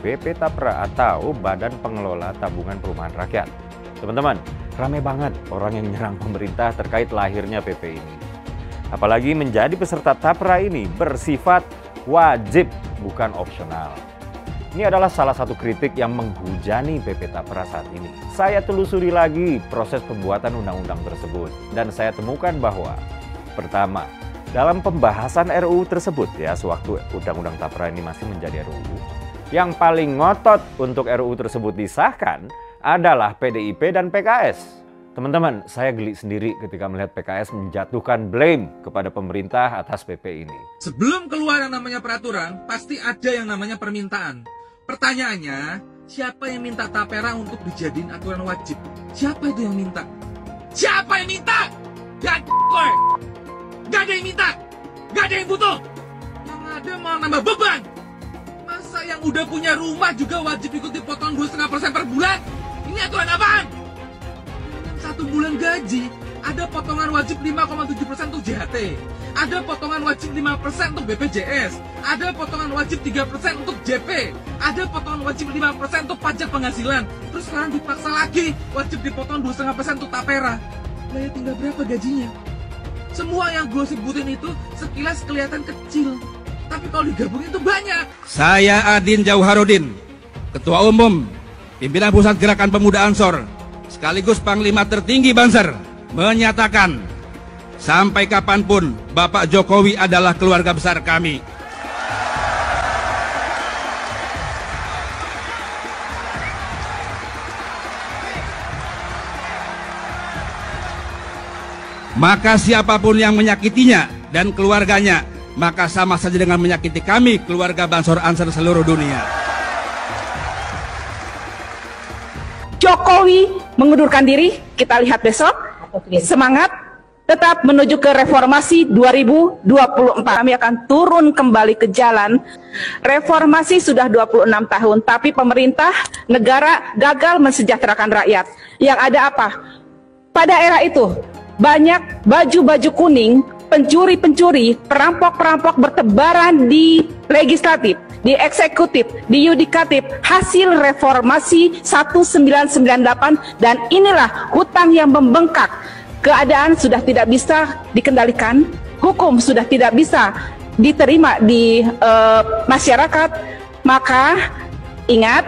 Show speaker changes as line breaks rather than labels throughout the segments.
BP Tapra atau Badan Pengelola Tabungan Perumahan Rakyat. Teman-teman, ramai banget orang yang menyerang pemerintah terkait lahirnya PP ini. Apalagi menjadi peserta Tapra ini bersifat wajib, bukan opsional. Ini adalah salah satu kritik yang menghujani PP Tapra saat ini. Saya telusuri lagi proses pembuatan undang-undang tersebut dan saya temukan bahwa pertama, dalam pembahasan RUU tersebut ya, sewaktu Undang-Undang Tapra ini masih menjadi RUU, yang paling ngotot untuk RUU tersebut disahkan adalah PDIP dan PKS. Teman-teman, saya geli sendiri ketika melihat PKS menjatuhkan blame kepada pemerintah atas PP ini.
Sebelum keluar yang namanya peraturan, pasti ada yang namanya permintaan. Pertanyaannya, siapa yang minta Tapera untuk dijadiin aturan wajib? Siapa itu yang minta? Siapa yang minta? Gak ada yang minta, gak ada yang butuh. Yang ada mau nambah beban. Masa yang udah punya rumah juga wajib ikut dipotong 2,5% per bulan? Ini aturan apaan? Satu bulan gaji, ada potongan wajib 5,7% untuk JHT, ada potongan wajib 5% untuk BPJS, ada potongan wajib 3% untuk JP, ada potongan wajib 5% untuk pajak penghasilan. Terus sekarang dipaksa lagi wajib dipotong 2,5% untuk Tapera. Lah ya tinggal berapa gajinya? Semua yang gue sebutin itu sekilas kelihatan kecil, tapi kalau digabungin itu banyak.
Saya Adin Jauharudin, Ketua Umum Pimpinan Pusat Gerakan Pemuda Ansor, sekaligus Panglima Tertinggi Banser, menyatakan sampai kapanpun Bapak Jokowi adalah keluarga besar kami. Maka siapapun yang menyakitinya dan keluarganya, maka sama saja dengan menyakiti kami, keluarga Bansor Ansor seluruh dunia.
Jokowi mengundurkan diri, kita lihat besok. Semangat, tetap menuju ke reformasi 2024. Kami akan turun kembali ke jalan. Reformasi sudah 26 tahun, tapi pemerintah negara gagal mensejahterakan rakyat. Yang ada apa? Pada era itu, banyak baju-baju kuning, pencuri-pencuri, perampok-perampok bertebaran di legislatif, di eksekutif, di yudikatif, hasil reformasi 1998, dan inilah hutang yang membengkak. Keadaan sudah tidak bisa dikendalikan, hukum sudah tidak bisa diterima di masyarakat, maka ingat,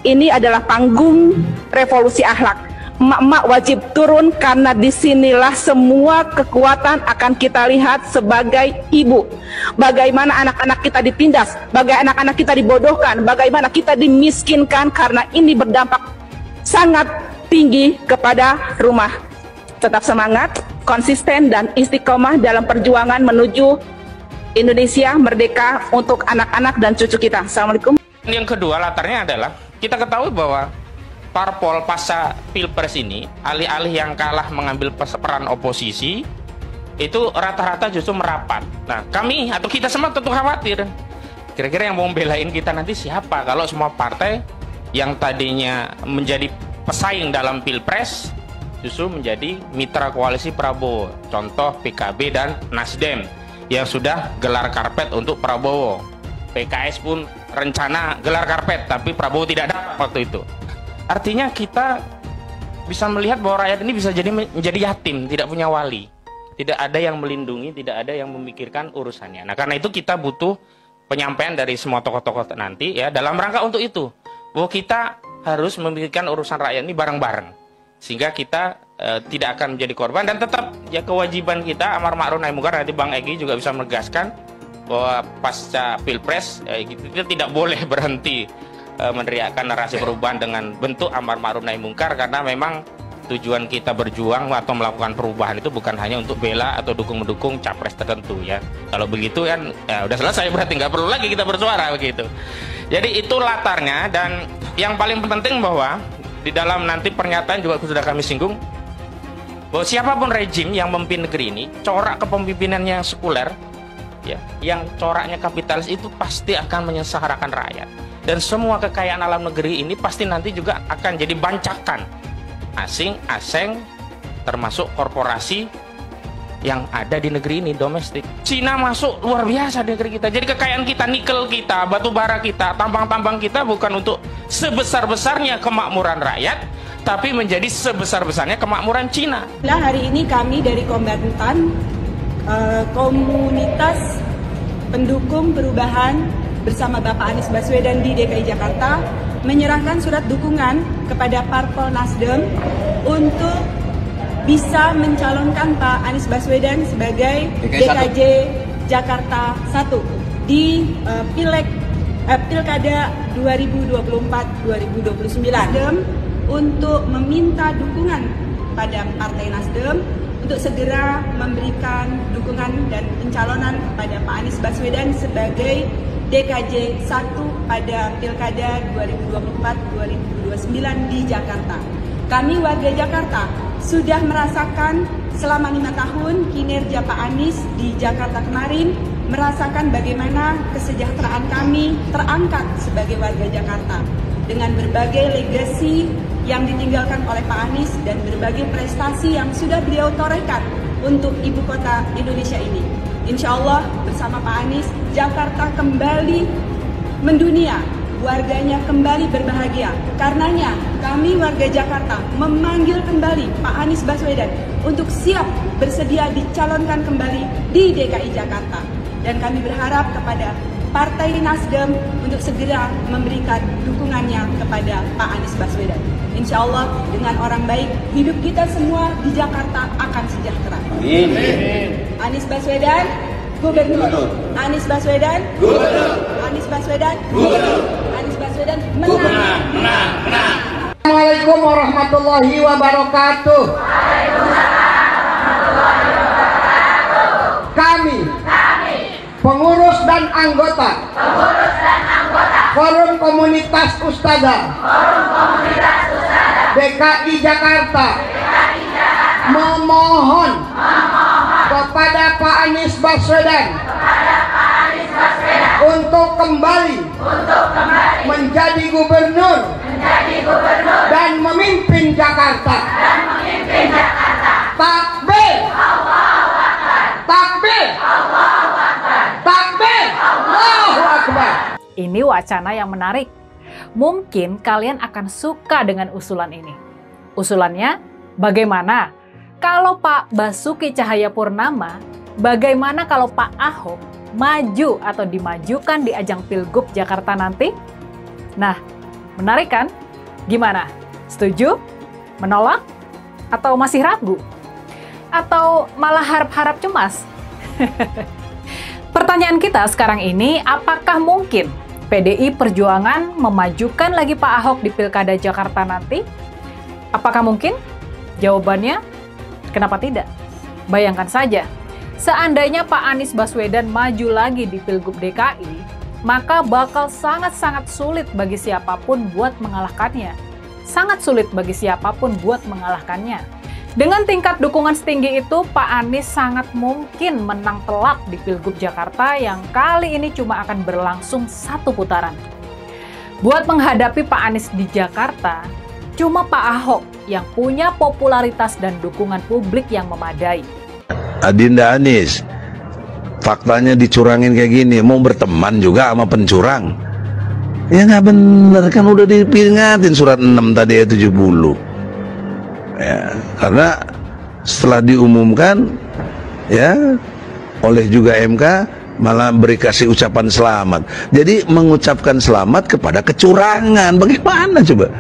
ini adalah panggung revolusi akhlak. Emak-emak wajib turun karena disinilah semua kekuatan akan kita lihat sebagai ibu. Bagaimana anak-anak kita ditindas, bagaimana anak-anak kita dibodohkan, bagaimana kita dimiskinkan, karena ini berdampak sangat tinggi kepada rumah. Tetap semangat, konsisten dan istiqomah dalam perjuangan menuju Indonesia merdeka untuk anak-anak dan cucu kita. Assalamualaikum.
Yang kedua latarnya adalah kita ketahui bahwa parpol pasca pilpres ini, alih-alih yang kalah mengambil peran oposisi, itu rata-rata justru merapat. Nah, kami atau kita semua tentu khawatir, kira-kira yang mau belain kita nanti siapa kalau semua partai yang tadinya menjadi pesaing dalam pilpres justru menjadi mitra koalisi Prabowo. Contoh PKB dan Nasdem yang sudah gelar karpet untuk Prabowo. PKS pun rencana gelar karpet, tapi Prabowo tidak dapat waktu itu. Artinya kita bisa melihat bahwa rakyat ini bisa menjadi yatim, tidak punya wali. Tidak ada yang melindungi, tidak ada yang memikirkan urusannya. Nah, karena itu kita butuh penyampaian dari semua tokoh-tokoh nanti ya, dalam rangka untuk itu. Bahwa kita harus memikirkan urusan rakyat ini bareng-bareng. Sehingga kita tidak akan menjadi korban, dan tetap ya kewajiban kita amar ma'ruf nahi munkar. Nanti Bang Egy juga bisa menegaskan bahwa pasca Pilpres kita tidak boleh berhenti meneriakkan narasi perubahan dengan bentuk amar ma'ruf nahi munkar, karena memang tujuan kita berjuang atau melakukan perubahan itu bukan hanya untuk bela atau mendukung capres tertentu ya. Kalau begitu kan ya udah selesai, berarti nggak perlu lagi kita bersuara begitu. Jadi itu latarnya, dan yang paling penting bahwa di dalam nanti pernyataan juga sudah kami singgung bahwa siapapun rejim yang memimpin negeri ini, corak kepemimpinannya yang sekuler ya, yang coraknya kapitalis, itu pasti akan menyengsarakan rakyat. Dan semua kekayaan alam negeri ini pasti nanti juga akan jadi bancakan asing, termasuk korporasi yang ada di negeri ini, domestik. Cina masuk luar biasa di negeri kita. Jadi kekayaan kita, nikel kita, batu bara kita, tambang-tambang kita bukan untuk sebesar-besarnya kemakmuran rakyat, tapi menjadi sebesar-besarnya kemakmuran Cina.
Hari ini kami dari Kombatan, komunitas pendukung perubahan bersama Bapak Anies Baswedan di DKI Jakarta, menyerahkan surat dukungan kepada Parpol Nasdem untuk bisa mencalonkan Pak Anies Baswedan sebagai DKJ Jakarta 1 di Pilkada 2024-2029. Nasdem untuk meminta dukungan pada Partai Nasdem untuk segera memberikan dukungan dan pencalonan kepada Pak Anies Baswedan sebagai DKJ 1 pada Pilkada 2024-2029 di Jakarta. Kami warga Jakarta sudah merasakan selama 5 tahun kinerja Pak Anies di Jakarta kemarin, merasakan bagaimana kesejahteraan kami terangkat sebagai warga Jakarta dengan berbagai legasi yang ditinggalkan oleh Pak Anies dan berbagai prestasi yang sudah beliau torehkan untuk ibu kota Indonesia ini. Insya Allah bersama Pak Anies, Jakarta kembali mendunia, warganya kembali berbahagia. Karenanya kami warga Jakarta memanggil kembali Pak Anies Baswedan untuk siap bersedia dicalonkan kembali di DKI Jakarta. Dan kami berharap kepada Partai Nasdem untuk segera memberikan dukungannya kepada Pak Anies Baswedan. Insya Allah dengan orang baik, hidup kita semua di Jakarta akan sejahtera. Amin. Anies Baswedan, Gubernur. Anies Baswedan, Gubernur. Anies Baswedan, Gubernur. Anies Baswedan, menang.
Assalamualaikum warahmatullahi wabarakatuh. Kami pengurus dan anggota Forum Komunitas Ustadzah DKI Jakarta memohon kepada Pak Anies Baswedan untuk kembali menjadi gubernur dan memimpin Jakarta. Takbir! Takbir! Takbir! Allahu Akbar!
Ini wacana yang menarik. Mungkin kalian akan suka dengan usulan ini. Usulannya, bagaimana kalau Pak Basuki Cahayapurnama, bagaimana kalau Pak Ahok maju atau dimajukan di ajang Pilgub Jakarta nanti? Nah, menarik kan? Gimana? Setuju? Menolak? Atau masih ragu? Atau malah harap-harap cemas? Pertanyaan kita sekarang ini, apakah mungkin PDI Perjuangan memajukan lagi Pak Ahok di Pilkada Jakarta nanti? Apakah mungkin? Jawabannya, kenapa tidak? Bayangkan saja, seandainya Pak Anies Baswedan maju lagi di Pilgub DKI, maka bakal sangat-sangat sulit bagi siapapun buat mengalahkannya. Sangat sulit bagi siapapun buat mengalahkannya. Dengan tingkat dukungan setinggi itu, Pak Anies sangat mungkin menang telak di Pilgub Jakarta yang kali ini cuma akan berlangsung 1 putaran. Buat menghadapi Pak Anies di Jakarta, cuma Pak Ahok yang punya popularitas dan dukungan publik yang memadai.
Adinda Anies, faktanya dicurangin kayak gini, mau berteman juga sama pencurang? Ya nggak bener, kan udah diperingatin surat 6 tadi ayat 70. Ya, karena setelah diumumkan ya oleh juga MK malah beri kasih ucapan selamat. Jadi mengucapkan selamat kepada kecurangan, bagaimana coba?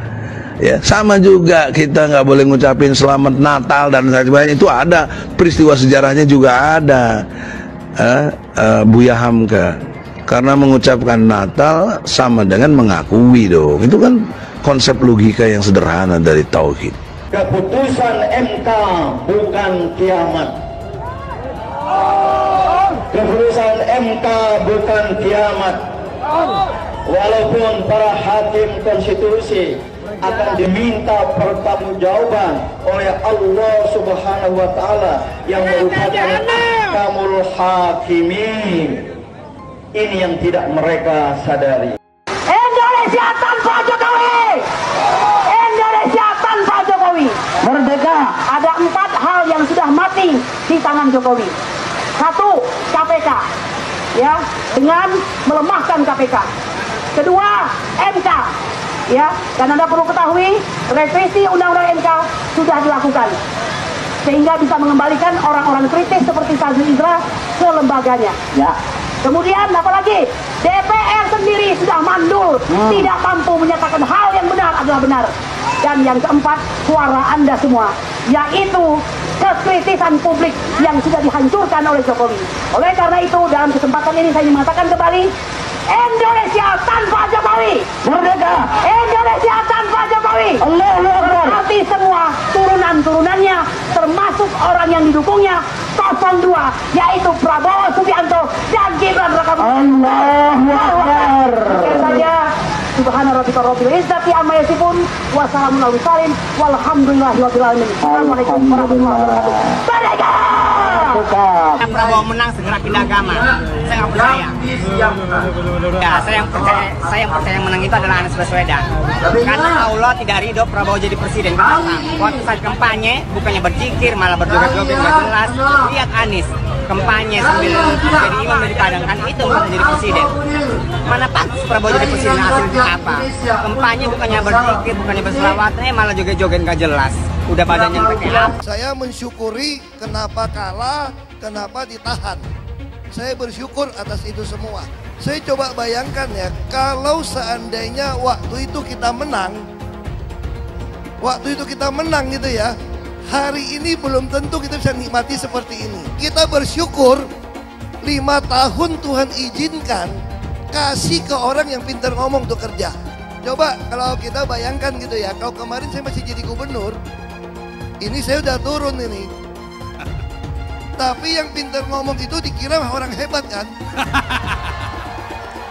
Ya, sama juga kita nggak boleh ngucapin selamat Natal dan sebagainya, itu ada peristiwa sejarahnya juga ada. Buya Hamka, karena mengucapkan Natal sama dengan mengakui dong. Itu kan konsep logika yang sederhana dari tauhid.
Keputusan MK bukan kiamat. Keputusan MK bukan kiamat. Walaupun para hakim konstitusi akan diminta pertanggungjawaban oleh Allah Subhanahu wa taala yang merupakan ahkamul hakimin. Ini yang tidak mereka sadari.
Indonesia tanpa Jokowi! Indonesia tanpa Jokowi! Merdeka, ada 4 hal yang sudah mati di tangan
pemerintahan Jokowi. Satu, KPK, ya, dengan melemahkan KPK. Kedua, MK, ya, dan Anda perlu ketahui revisi Undang-Undang MK sudah dilakukan, sehingga bisa mengembalikan orang-orang kritis seperti Fadli Indra ke lembaganya. Ya. Kemudian apalagi DPR sendiri sudah mandul, tidak mampu menyatakan hal yang benar adalah benar. Dan yang keempat, suara Anda semua, yaitu kekritisan publik yang sudah dihancurkan oleh Jokowi. Oleh karena itu, dalam kesempatan ini saya mengatakan kembali, Indonesia tanpa Jokowi merdeka. Indonesia tanpa Jokowi berarti semua turunan-turunannya, termasuk orang yang didukungnya 02, yaitu Prabowo Subianto dan Gibran Rakabuming. Allahu Akbar. Sekian saja. Subhana rabbika rabbil izzati amma yasifun wa salamun alal mursalin walhamdulillahi rabbil alamin. Assalamualaikum warahmatullahi wabarakatuh. Merdeka!
Prabowo menang segera pindah agama. Saya nggak percaya. Ya, saya yang percaya yang menang itu adalah Anies Baswedan. Karena Allah tidak ridho Prabowo jadi presiden. Kenapa? Waktu saat kampanye bukannya berzikir malah berjoget-joget nggak jelas. Lihat Anies kampanye sambil jadi imam dari Padang, kan itu bukan jadi presiden. Mana pantas Prabowo jadi presiden, hasilnya apa? Kampanye bukannya berzikir, bukannya berselawatnya malah joget-joget nggak jelas. Udah badannya kayak.
Saya mensyukuri kenapa kalah, kenapa ditahan. Saya bersyukur atas itu semua. Saya coba bayangkan ya, kalau seandainya waktu itu kita menang gitu ya, hari ini belum tentu kita bisa nikmati seperti ini. Kita bersyukur 5 tahun Tuhan izinkan kasih ke orang yang pintar ngomong untuk kerja. Coba kalau kita bayangkan gitu ya, kalau kemarin saya masih jadi gubernur, ini saya udah turun ini. Tapi yang pintar ngomong itu dikira orang hebat kan?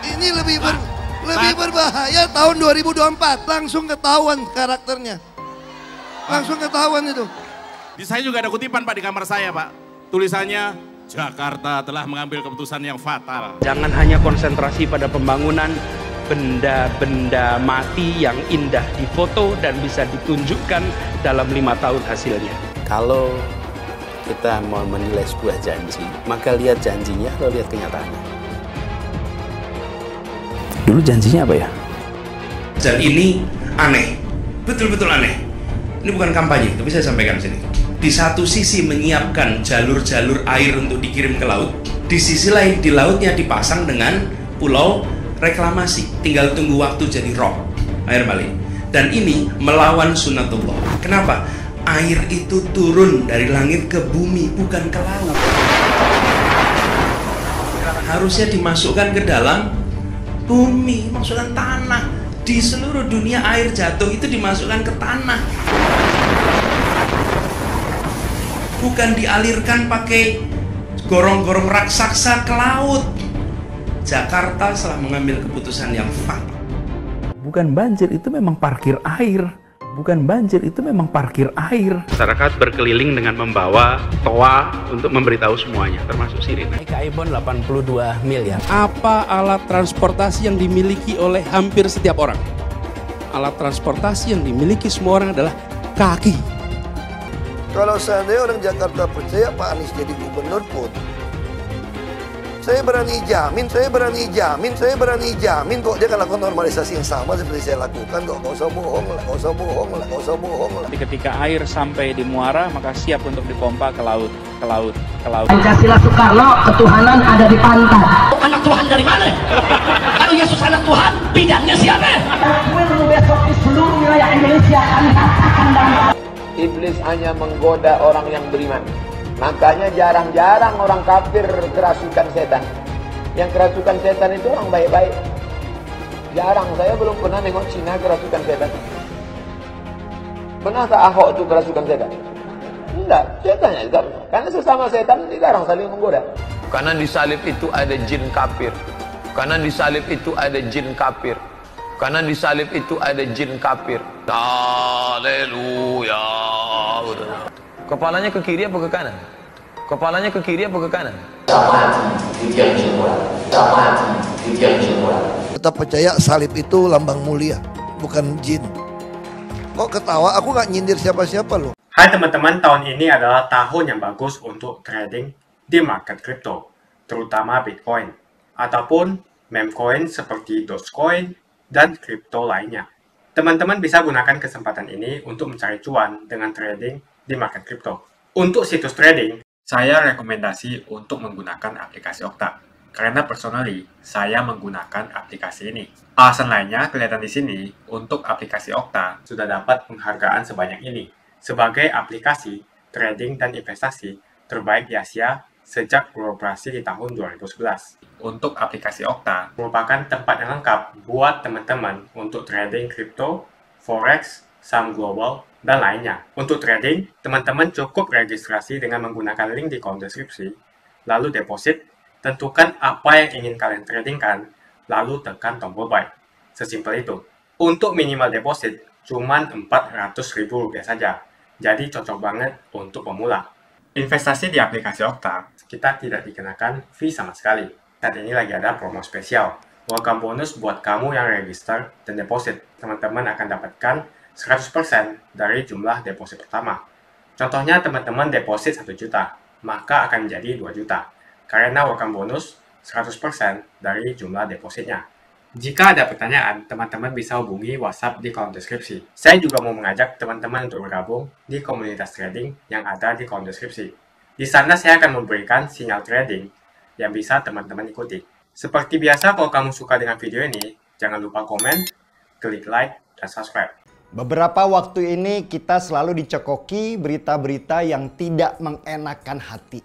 Ini lebih berbahaya tahun 2024. Langsung ketahuan karakternya. Langsung ketahuan itu.
Di saya juga ada kutipan Pak di kamar saya Pak. Tulisannya, Jakarta telah mengambil keputusan yang fatal.
Jangan hanya konsentrasi pada pembangunan benda-benda mati yang indah difoto dan bisa ditunjukkan dalam 5 tahun hasilnya.
Kalau kita mau menilai sebuah janji, maka lihat janjinya atau lihat kenyataannya. Dulu janjinya apa ya?
Dan ini aneh, betul-betul aneh. Ini bukan kampanye, tapi saya sampaikan sini. Di satu sisi menyiapkan jalur-jalur air untuk dikirim ke laut, di sisi lain di lautnya dipasang dengan pulau reklamasi, tinggal tunggu waktu jadi rob, air balik. Dan ini melawan sunatullah. Kenapa? Air itu turun dari langit ke bumi, bukan ke laut. Harusnya dimasukkan ke dalam bumi, masukkan tanah. Di seluruh dunia air jatuh itu dimasukkan ke tanah. Bukan dialirkan pakai gorong-gorong raksasa ke laut. Jakarta telah mengambil keputusan yang fatal.
Bukan banjir, itu memang parkir air. Bukan banjir, itu memang parkir air.
Masyarakat berkeliling dengan membawa toa untuk memberitahu semuanya, termasuk sirine.
Ibon 82 miliar.
Apa alat transportasi yang dimiliki oleh hampir setiap orang? Alat transportasi yang dimiliki semua orang adalah kaki.
Kalau seandainya orang Jakarta percaya Pak Anies jadi gubernur pun, saya berani jamin kok dia akan lakukan normalisasi yang sama seperti saya lakukan kok. Gak usah bohong lah.
Ketika air sampai di muara, maka siap untuk dipompa ke laut.
Pancasila Soekarno, ketuhanan ada di pantai.
Anak Tuhan dari mana? Kalau Yesus anak Tuhan, bidangnya siapa?
Besok di seluruh wilayah Indonesia kami katakan damai.
Iblis hanya menggoda orang yang beriman. Makanya jarang-jarang orang kafir kerasukan setan. Yang kerasukan setan itu orang baik-baik. Jarang, saya belum pernah nengok Cina kerasukan setan. Pernah tak Ahok itu kerasukan setan? Enggak, setannya juga. Karena sesama setan dilarang saling menggoda.
Karena di salib itu ada jin kafir. Karena di salib itu ada jin kafir. Karena di salib itu ada jin kafir. Haleluya. Kepalanya ke kiri apa ke kanan? Kepalanya ke kiri apa ke kanan?
Tetap percaya salib itu lambang mulia, bukan jin. Kok ketawa? Aku nggak nyindir siapa-siapa loh.
Hai teman-teman, tahun ini adalah tahun yang bagus untuk trading di market crypto, terutama Bitcoin, ataupun meme coin seperti Dogecoin dan kripto lainnya. Teman-teman bisa gunakan kesempatan ini untuk mencari cuan dengan trading di market crypto. Untuk situs trading, saya rekomendasi untuk menggunakan aplikasi Okta. Karena personally, saya menggunakan aplikasi ini. Alasan lainnya kelihatan di sini, untuk aplikasi Okta sudah dapat penghargaan sebanyak ini sebagai aplikasi trading dan investasi terbaik di Asia sejak beroperasi di tahun 2011. Untuk aplikasi Okta merupakan tempat yang lengkap buat teman-teman untuk trading kripto, forex, saham global, dan lainnya. Untuk trading, teman-teman cukup registrasi dengan menggunakan link di kolom deskripsi, lalu deposit, tentukan apa yang ingin kalian tradingkan, lalu tekan tombol buy. Sesimpel itu. Untuk minimal deposit, cuman Rp400.000 saja. Jadi cocok banget untuk pemula. Investasi di aplikasi Okta, kita tidak dikenakan fee sama sekali. Saat ini lagi ada promo spesial. Welcome bonus buat kamu yang register dan deposit. Teman-teman akan dapatkan 100% dari jumlah deposit pertama. Contohnya teman-teman deposit 1 juta, maka akan menjadi 2 juta. Karena welcome bonus 100% dari jumlah depositnya. Jika ada pertanyaan, teman-teman bisa hubungi WhatsApp di kolom deskripsi. Saya juga mau mengajak teman-teman untuk bergabung di komunitas trading yang ada di kolom deskripsi. Di sana saya akan memberikan sinyal trading yang bisa teman-teman ikuti. Seperti biasa, kalau kamu suka dengan video ini, jangan lupa komen, klik like, dan subscribe.
Beberapa waktu ini kita selalu dicekoki berita-berita yang tidak mengenakan hati.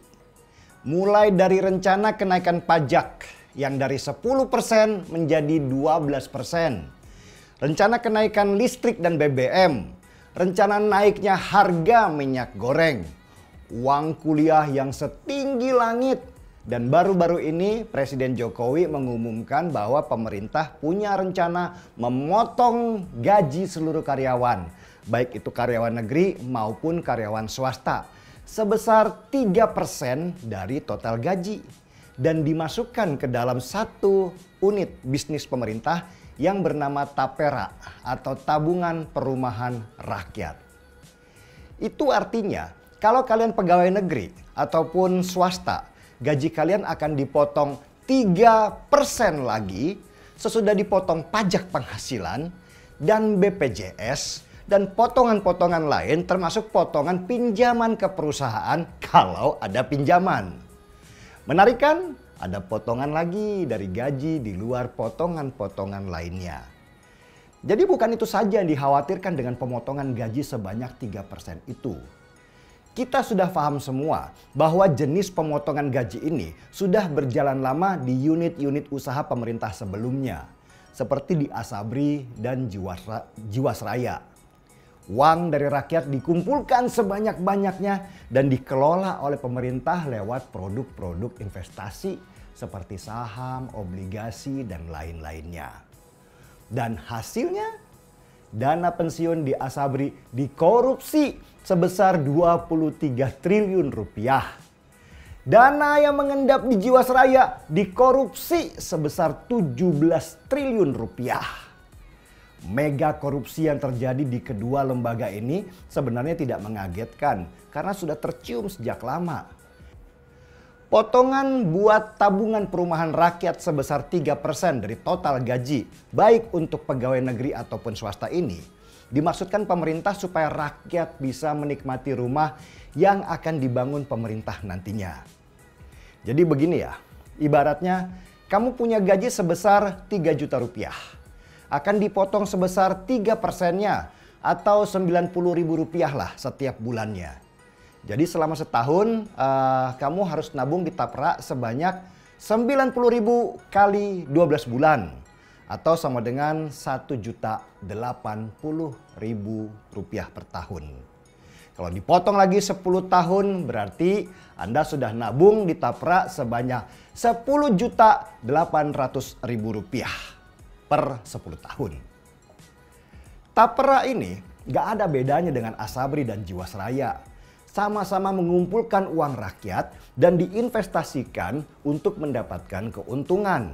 Mulai dari rencana kenaikan pajak yang dari 10% menjadi 12%. Rencana kenaikan listrik dan BBM. Rencana naiknya harga minyak goreng. Uang kuliah yang setinggi langit. Dan baru-baru ini Presiden Jokowi mengumumkan bahwa pemerintah punya rencana memotong gaji seluruh karyawan. Baik itu karyawan negeri maupun karyawan swasta. Sebesar 3% dari total gaji. Dan dimasukkan ke dalam satu unit bisnis pemerintah yang bernama Tapera atau Tabungan Perumahan Rakyat. Itu artinya kalau kalian pegawai negeri ataupun swasta, gaji kalian akan dipotong 3% lagi sesudah dipotong pajak penghasilan dan BPJS dan potongan-potongan lain termasuk potongan pinjaman ke perusahaan kalau ada pinjaman. Menarik kan? Ada potongan lagi dari gaji di luar potongan-potongan lainnya. Jadi bukan itu saja yang dikhawatirkan dengan pemotongan gaji sebanyak 3% itu. Kita sudah paham semua bahwa jenis pemotongan gaji ini sudah berjalan lama di unit-unit usaha pemerintah sebelumnya. Seperti di Asabri dan Jiwasraya. Uang dari rakyat dikumpulkan sebanyak-banyaknya dan dikelola oleh pemerintah lewat produk-produk investasi seperti saham, obligasi, dan lain-lainnya. Dan hasilnya, dana pensiun di Asabri dikorupsi sebesar 23 triliun rupiah. Dana yang mengendap di Jiwasraya dikorupsi sebesar 17 triliun rupiah. Mega korupsi yang terjadi di kedua lembaga ini sebenarnya tidak mengagetkan karena sudah tercium sejak lama. Potongan buat tabungan perumahan rakyat sebesar 3% dari total gaji, baik untuk pegawai negeri ataupun swasta ini, dimaksudkan pemerintah supaya rakyat bisa menikmati rumah yang akan dibangun pemerintah nantinya. Jadi begini ya, ibaratnya kamu punya gaji sebesar 3 juta rupiah. Akan dipotong sebesar 3%-nya atau Rp90.000 lah setiap bulannya. Jadi selama setahun kamu harus nabung di Tapera sebanyak 90.000 kali 12 bulan atau sama dengan Rp1.080.000 per tahun. Kalau dipotong lagi 10 tahun berarti Anda sudah nabung di Tapera sebanyak Rp10.800.000 per 10 tahun. Tapera ini gak ada bedanya dengan Asabri dan Jiwasraya. Sama-sama mengumpulkan uang rakyat dan diinvestasikan untuk mendapatkan keuntungan.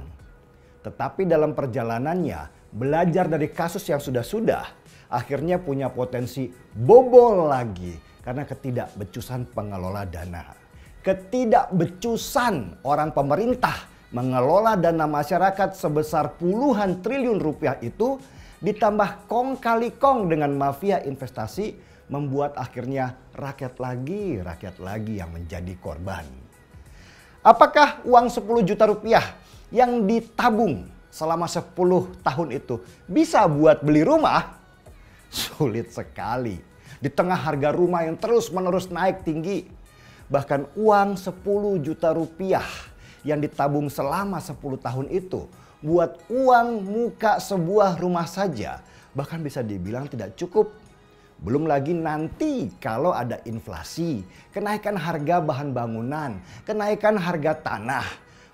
Tetapi dalam perjalanannya, belajar dari kasus yang sudah-sudah, akhirnya punya potensi bobol lagi karena ketidakbecusan pengelola dana. Ketidakbecusan orang pemerintah mengelola dana masyarakat sebesar puluhan triliun rupiah itu ditambah kong kali kong dengan mafia investasi membuat akhirnya rakyat lagi yang menjadi korban. Apakah uang 10 juta rupiah yang ditabung selama 10 tahun itu bisa buat beli rumah? Sulit sekali. Di tengah harga rumah yang terus-menerus naik tinggi. Bahkan uang 10 juta rupiah yang ditabung selama 10 tahun itu buat uang muka sebuah rumah saja bahkan bisa dibilang tidak cukup. Belum lagi nanti kalau ada inflasi, kenaikan harga bahan bangunan, kenaikan harga tanah.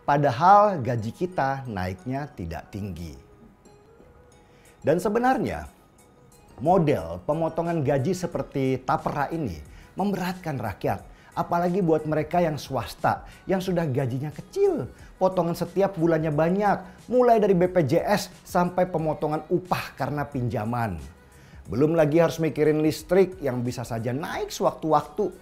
Padahal gaji kita naiknya tidak tinggi. Dan sebenarnya model pemotongan gaji seperti tapera ini memberatkan rakyat. Apalagi buat mereka yang swasta, yang sudah gajinya kecil. Potongan setiap bulannya banyak, mulai dari BPJS sampai pemotongan upah karena pinjaman. Belum lagi harus mikirin listrik yang bisa saja naik sewaktu-waktu.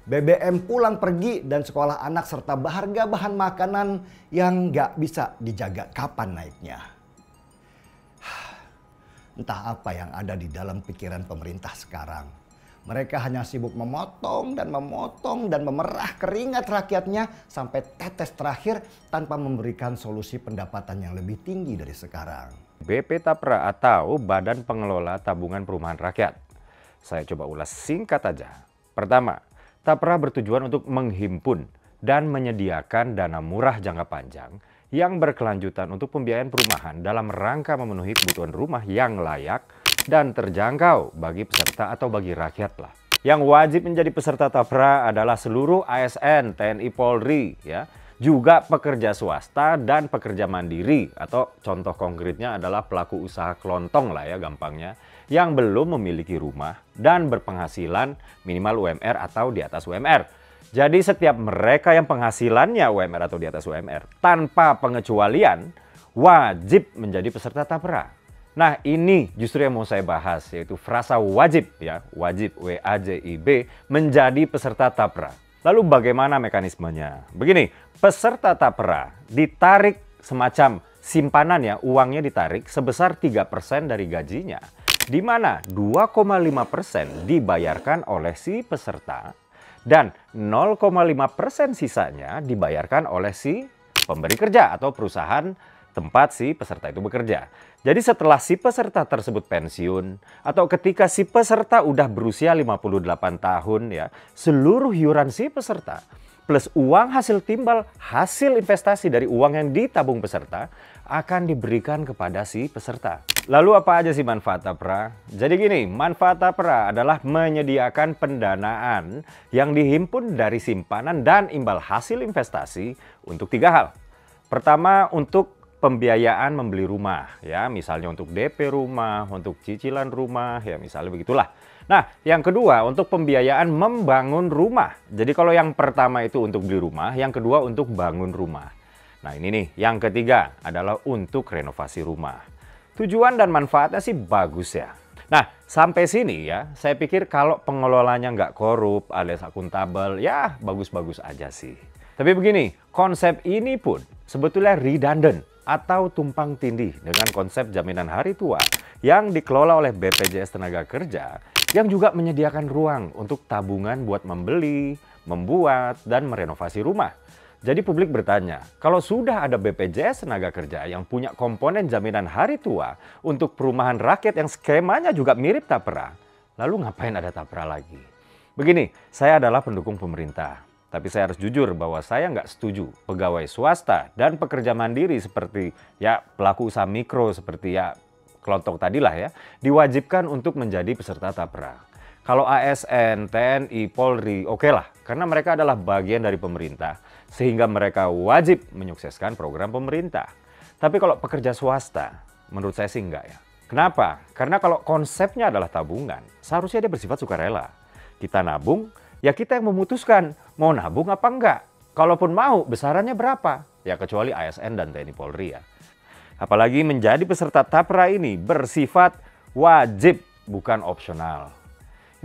BBM pulang pergi dan sekolah anak serta harga bahan makanan yang nggak bisa dijaga kapan naiknya. Entah apa yang ada di dalam pikiran pemerintah sekarang. Mereka hanya sibuk memotong dan memerah keringat rakyatnya sampai tetes terakhir tanpa memberikan solusi pendapatan yang lebih tinggi dari sekarang.
BP Tapra atau Badan Pengelola Tabungan Perumahan Rakyat. Saya coba ulas singkat aja. Pertama, Tapra bertujuan untuk menghimpun dan menyediakan dana murah jangka panjang yang berkelanjutan untuk pembiayaan perumahan dalam rangka memenuhi kebutuhan rumah yang layak dan terjangkau bagi peserta atau bagi rakyat lah. Yang wajib menjadi peserta Tapra adalah seluruh ASN, TNI, Polri, ya, juga pekerja swasta dan pekerja mandiri atau contoh konkretnya adalah pelaku usaha kelontong lah ya gampangnya yang belum memiliki rumah dan berpenghasilan minimal UMR atau di atas UMR. Jadi setiap mereka yang penghasilannya UMR atau di atas UMR tanpa pengecualian wajib menjadi peserta Tapra. Nah ini justru yang mau saya bahas yaitu frasa wajib ya, wajib WAJIB menjadi peserta Tapra. Lalu bagaimana mekanismenya? Begini, peserta Tapra ditarik semacam simpanan ya, uangnya ditarik sebesar 3% dari gajinya. Di mana 2,5% dibayarkan oleh si peserta dan 0,5% sisanya dibayarkan oleh si pemberi kerja atau perusahaan tempat si peserta itu bekerja. Jadi setelah si peserta tersebut pensiun atau ketika si peserta udah berusia 58 tahun ya, seluruh iuran si peserta plus uang hasil timbal hasil investasi dari uang yang ditabung peserta akan diberikan kepada si peserta. Lalu apa aja sih manfaat Tapra? Jadi gini, manfaat Tapra adalah menyediakan pendanaan yang dihimpun dari simpanan dan imbal hasil investasi untuk 3 hal. Pertama, untuk pembiayaan membeli rumah ya, misalnya untuk DP rumah, untuk cicilan rumah ya, misalnya begitulah. Nah, yang kedua untuk pembiayaan membangun rumah. Jadi kalau yang pertama itu untuk beli rumah, yang kedua untuk bangun rumah. Nah, ini nih, yang ketiga adalah untuk renovasi rumah. Tujuan dan manfaatnya sih bagus ya. Nah, sampai sini ya, saya pikir kalau pengelolanya nggak korup alias akuntabel, ya bagus-bagus aja sih. Tapi begini, konsep ini pun sebetulnya redundant atau tumpang tindih dengan konsep jaminan hari tua yang dikelola oleh BPJS Tenaga Kerja yang juga menyediakan ruang untuk tabungan buat membeli, membuat, dan merenovasi rumah. Jadi publik bertanya, kalau sudah ada BPJS Tenaga Kerja yang punya komponen jaminan hari tua untuk perumahan rakyat yang skemanya juga mirip Tapra, lalu ngapain ada Tapra lagi? Begini, saya adalah pendukung pemerintah. Tapi saya harus jujur bahwa saya nggak setuju pegawai swasta dan pekerja mandiri seperti ya pelaku usaha mikro seperti ya kelontong tadilah ya diwajibkan untuk menjadi peserta Tapra. Kalau ASN, TNI, Polri oke lah karena mereka adalah bagian dari pemerintah sehingga mereka wajib menyukseskan program pemerintah. Tapi kalau pekerja swasta menurut saya sih enggak ya. Kenapa? Karena kalau konsepnya adalah tabungan seharusnya dia bersifat sukarela. Kita nabung ya kita yang memutuskan mau nabung apa enggak. Kalaupun mau, besarannya berapa? Ya kecuali ASN dan TNI Polri ya. Apalagi menjadi peserta Tapra ini bersifat wajib, bukan opsional.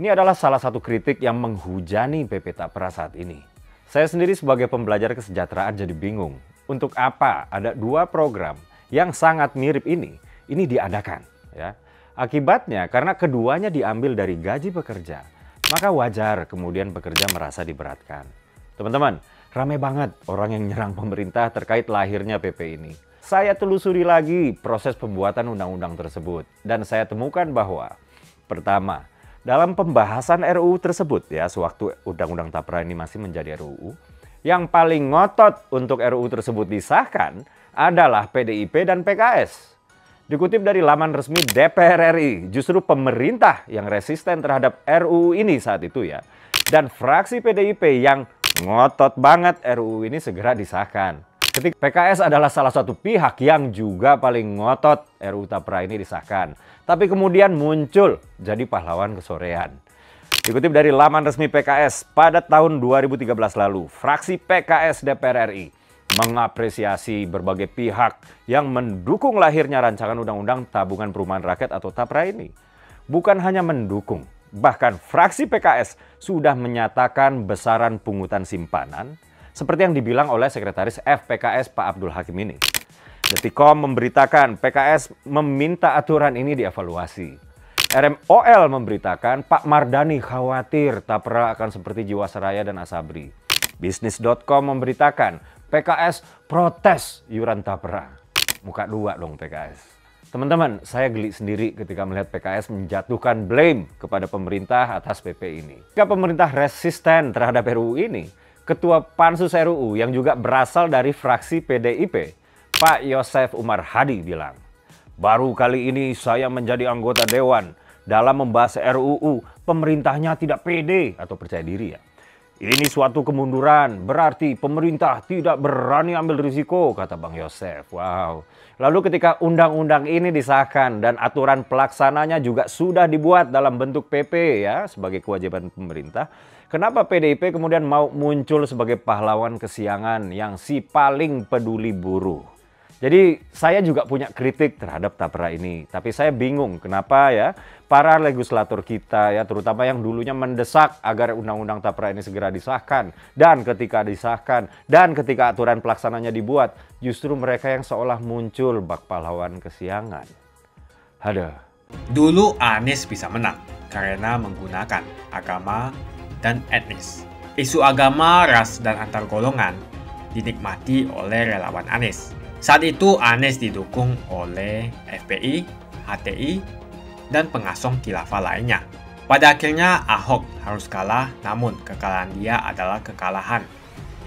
Ini adalah salah satu kritik yang menghujani PP Tapra saat ini. Saya sendiri sebagai pembelajar kesejahteraan jadi bingung. Untuk apa ada dua program yang sangat mirip ini diadakan? Ya. Akibatnya karena keduanya diambil dari gaji pekerja, maka wajar kemudian pekerja merasa diberatkan. Teman-teman, ramai banget orang yang nyerang pemerintah terkait lahirnya PP ini. Saya telusuri lagi proses pembuatan undang-undang tersebut dan saya temukan bahwa pertama, dalam pembahasan RUU tersebut ya, sewaktu Undang-Undang Tapra ini masih menjadi RUU, yang paling ngotot untuk RUU tersebut disahkan adalah PDIP dan PKS. Dikutip dari laman resmi DPR RI, justru pemerintah yang resisten terhadap RUU ini saat itu ya. Dan fraksi PDIP yang ngotot banget RUU ini segera disahkan. Ketika PKS adalah salah satu pihak yang juga paling ngotot RUU Tapra ini disahkan. Tapi kemudian muncul jadi pahlawan kesorean. Dikutip dari laman resmi PKS, pada tahun 2013 lalu, fraksi PKS DPR RI mengapresiasi berbagai pihak yang mendukung lahirnya rancangan Undang-Undang Tabungan Perumahan Rakyat atau Tapra ini. Bukan hanya mendukung, bahkan fraksi PKS sudah menyatakan besaran pungutan simpanan seperti yang dibilang oleh Sekretaris FPKS Pak Abdul Hakim ini. Detikcom memberitakan PKS meminta aturan ini dievaluasi. RMOL memberitakan Pak Mardani khawatir Tapra akan seperti Jiwasraya dan Asabri. Bisnis.com memberitakan PKS protes iuran Tapra. Muka dua dong PKS. Teman-teman, saya geli sendiri ketika melihat PKS menjatuhkan blame kepada pemerintah atas PP ini. Jika pemerintah resisten terhadap RUU ini, Ketua Pansus RUU yang juga berasal dari fraksi PDIP, Pak Yosef Umar Hadi bilang, baru kali ini saya menjadi anggota Dewan. Dalam membahas RUU, pemerintahnya tidak pede atau percaya diri ya. Ini suatu kemunduran, berarti pemerintah tidak berani ambil risiko, kata Bang Yosef. Wow. Lalu ketika undang-undang ini disahkan dan aturan pelaksananya juga sudah dibuat dalam bentuk PP ya, sebagai kewajiban pemerintah, kenapa PDIP kemudian mau muncul sebagai pahlawan kesiangan yang si paling peduli buruh? Jadi saya juga punya kritik terhadap Tapra ini. Tapi saya bingung kenapa ya para legislator kita ya, terutama yang dulunya mendesak agar Undang-Undang Tapra ini segera disahkan. Dan ketika disahkan dan ketika aturan pelaksananya dibuat, justru mereka yang seolah muncul bak pahlawan kesiangan. Ada.
Dulu Anies bisa menang karena menggunakan agama dan etnis. Isu agama, ras, dan antar golongan dinikmati oleh relawan Anies. Saat itu Anies didukung oleh FPI, HTI, dan pengasong khilafah lainnya. Pada akhirnya Ahok harus kalah, namun kekalahan dia adalah kekalahan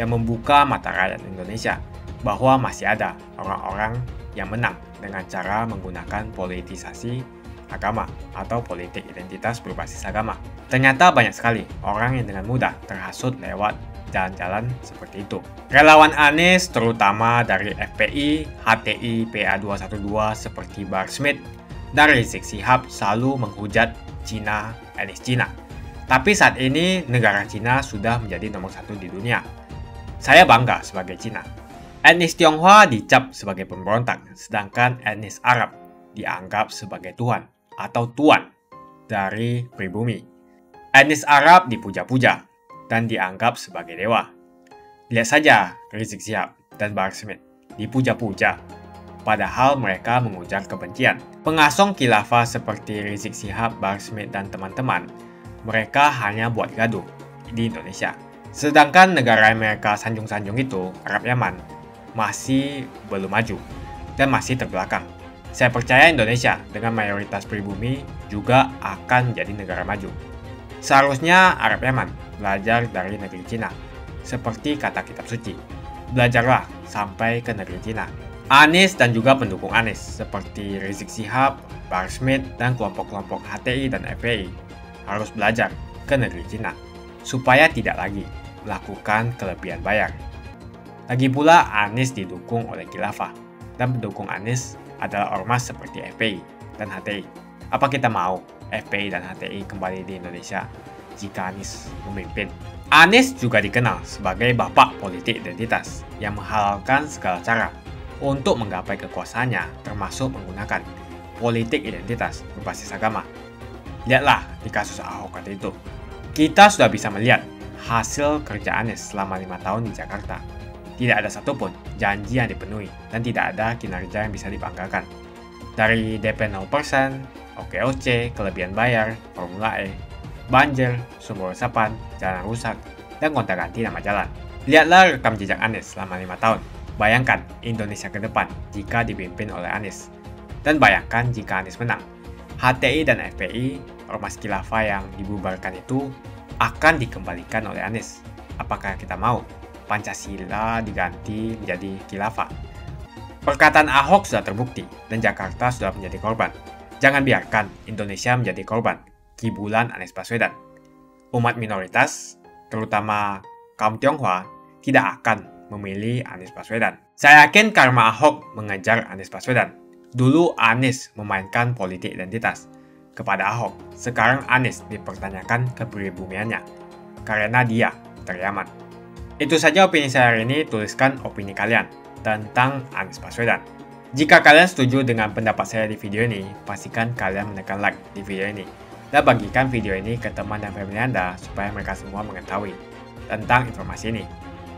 yang membuka mata rakyat Indonesia bahwa masih ada orang-orang yang menang dengan cara menggunakan politisasi agama atau politik identitas berbasis agama. Ternyata banyak sekali orang yang dengan mudah terhasut lewat jalan-jalan seperti itu. Relawan Anies terutama dari FPI, HTI, PA212 seperti Bahar Smith dan Rizik Syihab selalu menghujat Cina, etnis Cina. Tapi saat ini negara Cina sudah menjadi nomor 1 di dunia. Saya bangga sebagai Cina. Etnis Tionghoa dicap sebagai pemberontak, sedangkan etnis Arab dianggap sebagai Tuhan atau tuan dari pribumi. Etnis Arab dipuja-puja dan dianggap sebagai dewa. Lihat saja Rizik Syihab dan Bahar Smith dipuja-puja, padahal mereka mengujar kebencian. Pengasong khilafah seperti Rizik Syihab, Bahar Smith, dan teman-teman, mereka hanya buat gaduh di Indonesia. Sedangkan negara yang mereka sanjung-sanjung itu, Arab Yaman, masih belum maju dan masih terbelakang. Saya percaya Indonesia dengan mayoritas pribumi juga akan menjadi negara maju. Seharusnya Arab Yaman belajar dari negeri Cina. Seperti kata kitab suci, belajarlah sampai ke negeri Cina. Anies dan juga pendukung Anies seperti Rizik Syihab, Bahar Smith, dan kelompok-kelompok HTI dan FPI harus belajar ke negeri Cina supaya tidak lagi melakukan kelebihan bayar. Lagi pula Anies didukung oleh khilafah dan pendukung Anies adalah ormas seperti FPI dan HTI. Apa kita mau FPI dan HTI kembali di Indonesia jika Anies memimpin? Anies juga dikenal sebagai bapak politik identitas yang menghalalkan segala cara untuk menggapai kekuasaannya, termasuk menggunakan politik identitas berbasis agama. Lihatlah di kasus Ahok waktu itu. Kita sudah bisa melihat hasil kerja Anies selama 5 tahun di Jakarta. Tidak ada satupun janji yang dipenuhi dan tidak ada kinerja yang bisa dibanggakan. Dari DP 0%, OKOC, kelebihan bayar, Formula E, banjir, sumber resapan, jalan rusak, dan gonta-ganti nama jalan. Lihatlah rekam jejak Anies selama 5 tahun. Bayangkan Indonesia ke depan jika dipimpin oleh Anies. Dan bayangkan jika Anies menang. HTI dan FPI, ormas khilafah yang dibubarkan itu akan dikembalikan oleh Anies. Apakah kita mau Pancasila diganti menjadi khilafah? Perkataan Ahok sudah terbukti dan Jakarta sudah menjadi korban. Jangan biarkan Indonesia menjadi korban kibulan Anies Baswedan. Umat minoritas, terutama kaum Tionghoa, tidak akan memilih Anies Baswedan. Saya yakin karma Ahok mengejar Anies Baswedan. Dulu Anies memainkan politik identitas kepada Ahok. Sekarang Anies dipertanyakan kepribumiannya karena dia teriaman. Itu saja opini saya hari ini. Tuliskan opini kalian tentang Anies Baswedan. Jika kalian setuju dengan pendapat saya di video ini, pastikan kalian menekan like di video ini dan bagikan video ini ke teman dan family Anda supaya mereka semua mengetahui tentang informasi ini.